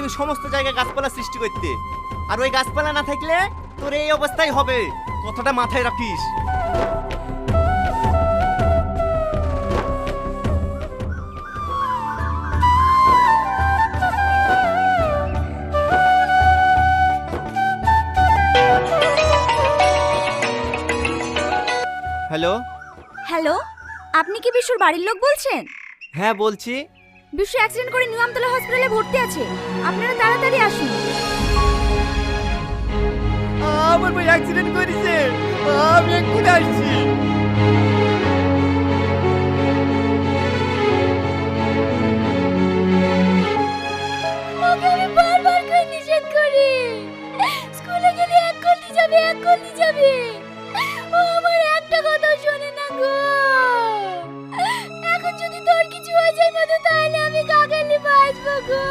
তুই সমস্ত জায়গায় গাছপালা সৃষ্টি করতে, আর ওই গাছপালা না থাকলে তোর এই অবস্থাই হবে। কথাটা মাথায় রাখিস। হ্যালো। হ্যালো, আপনি কি বিশুর বাড়ির লোক বলছেন? হ্যাঁ বলছি। বিশু অ্যাক্সিডেন্ট করে নিউআমতলা হসপিটালে ভর্তি আছে, আপনারা তাড়াতাড়ি আসুন। আমার ভাই অ্যাক্সিডেন্ট করেছে, আমি এক্ষুনি আসছি। ওকে আমি বারবার করে নিষেধ করি, স্কুলে গেলে এক গলি যাবে, এক গলি যাবে। ও আমার একটা কথা শোনে না গো। এখন যদি তোর কিছু হয়ে যায় মধু, তাহলে আমি কাকে নিয়ে বাঁচবো গো?